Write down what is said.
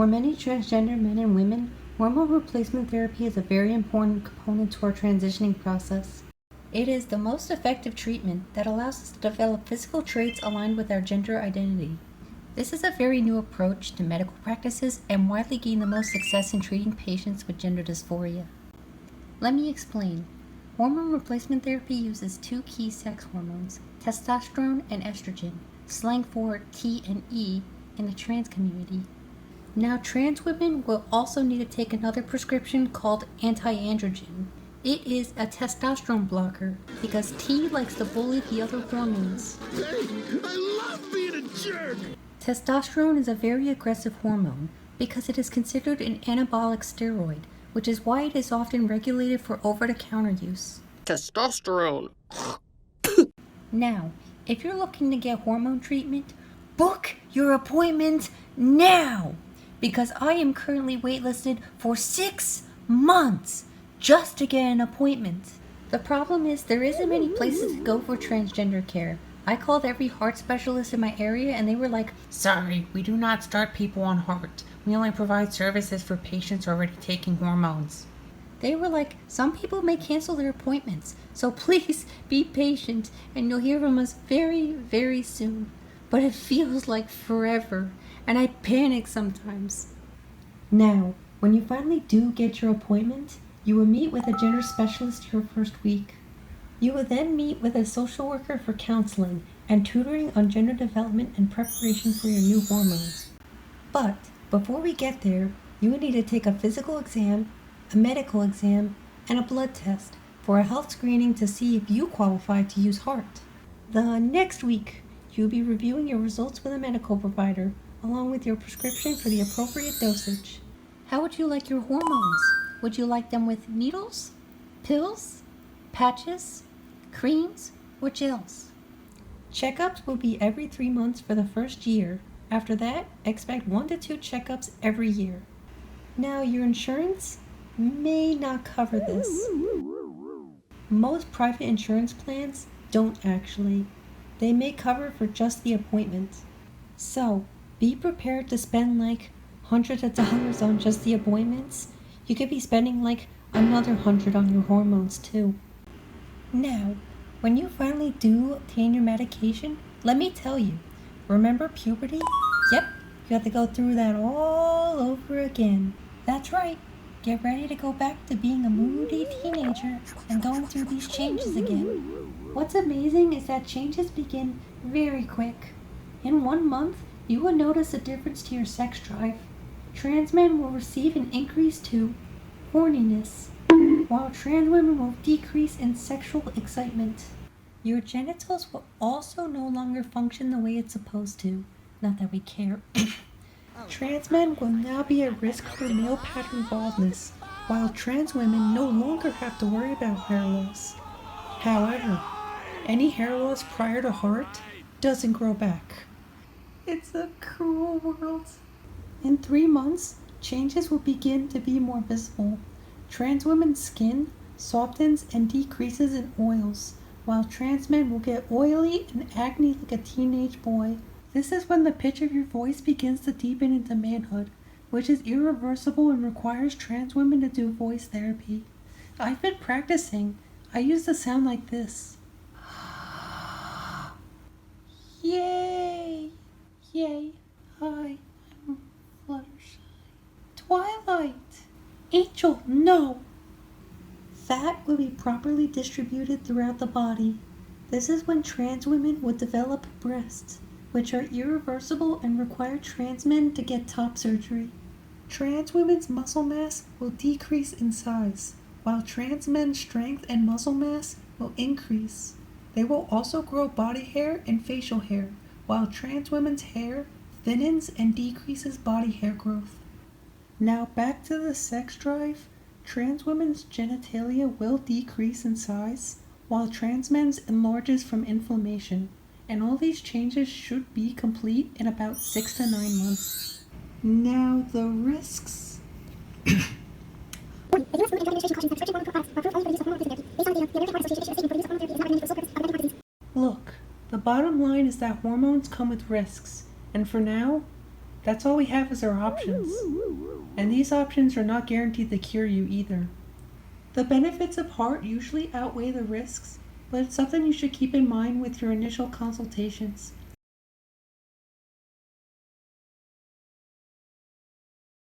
For many transgender men and women, hormone replacement therapy is a very important component to our transitioning process. It is the most effective treatment that allows us to develop physical traits aligned with our gender identity. This is a very new approach to medical practices and widely gained the most success in treating patients with gender dysphoria. Let me explain. Hormone replacement therapy uses two key sex hormones, testosterone and estrogen, slang for T and E in the trans community. Now, trans women will also need to take another prescription called anti-androgen. It is a testosterone blocker because T likes to bully the other hormones. Hey, I love being a jerk! Testosterone is a very aggressive hormone because it is considered an anabolic steroid, which is why it is often regulated for over-the-counter use. Testosterone. Now, if you're looking to get hormone treatment, book your appointment now! Because I am currently waitlisted for 6 months just to get an appointment. The problem is there isn't many places to go for transgender care. I called every heart specialist in my area and they were like, "Sorry, we do not start people on heart. We only provide services for patients already taking hormones." They were like, "Some people may cancel their appointments, so please be patient and you'll hear from us very, very soon." But it feels like forever and I panic sometimes. Now, when you finally do get your appointment, you will meet with a gender specialist your first week. You will then meet with a social worker for counseling and tutoring on gender development and preparation for your new hormones. But before we get there, you will need to take a physical exam, a medical exam, and a blood test for a health screening to see if you qualify to use HRT. The next week, you'll be reviewing your results with a medical provider, along with your prescription for the appropriate dosage. How would you like your hormones? Would you like them with needles, pills, patches, creams, or gels? Checkups will be every 3 months for the first year. After that, expect 1 to 2 checkups every year. Now, your insurance may not cover this. Most private insurance plans don't actually. They may cover for just the appointment. So, be prepared to spend like hundreds of dollars on just the appointments. You could be spending like another 100 on your hormones too. Now, when you finally do obtain your medication, let me tell you, remember puberty? Yep, you have to go through that all over again. That's right, get ready to go back to being a moody teenager and going through these changes again. What's amazing is that changes begin very quick. In 1 month, you will notice a difference to your sex drive. Trans men will receive an increase to horniness, while trans women will decrease in sexual excitement. Your genitals will also no longer function the way it's supposed to. Not that we care. Trans men will now be at risk for male pattern baldness, while trans women no longer have to worry about hair loss. However, any hair loss prior to HRT doesn't grow back. It's a cruel world. In 3 months, changes will begin to be more visible. Trans women's skin softens and decreases in oils, while trans men will get oily and acne like a teenage boy. This is when the pitch of your voice begins to deepen into manhood, which is irreversible and requires trans women to do voice therapy. I've been practicing. I used to sound like this. Yay! Yay! I am Fluttershy. Twilight! Angel, no! Fat will be properly distributed throughout the body. This is when trans women would develop breasts, which are irreversible and require trans men to get top surgery. Trans women's muscle mass will decrease in size, while trans men's strength and muscle mass will increase. They will also grow body hair and facial hair, while trans women's hair thinnens and decreases body hair growth. Now back to the sex drive. Trans women's genitalia will decrease in size, while trans men's enlarges from inflammation, and all these changes should be complete in about 6 to 9 months. Now the risks. Look, the bottom line is that hormones come with risks, and for now, That's all we have as our options. And these options are not guaranteed to cure you either. The benefits of HRT usually outweigh the risks, but it's something you should keep in mind with your initial consultations.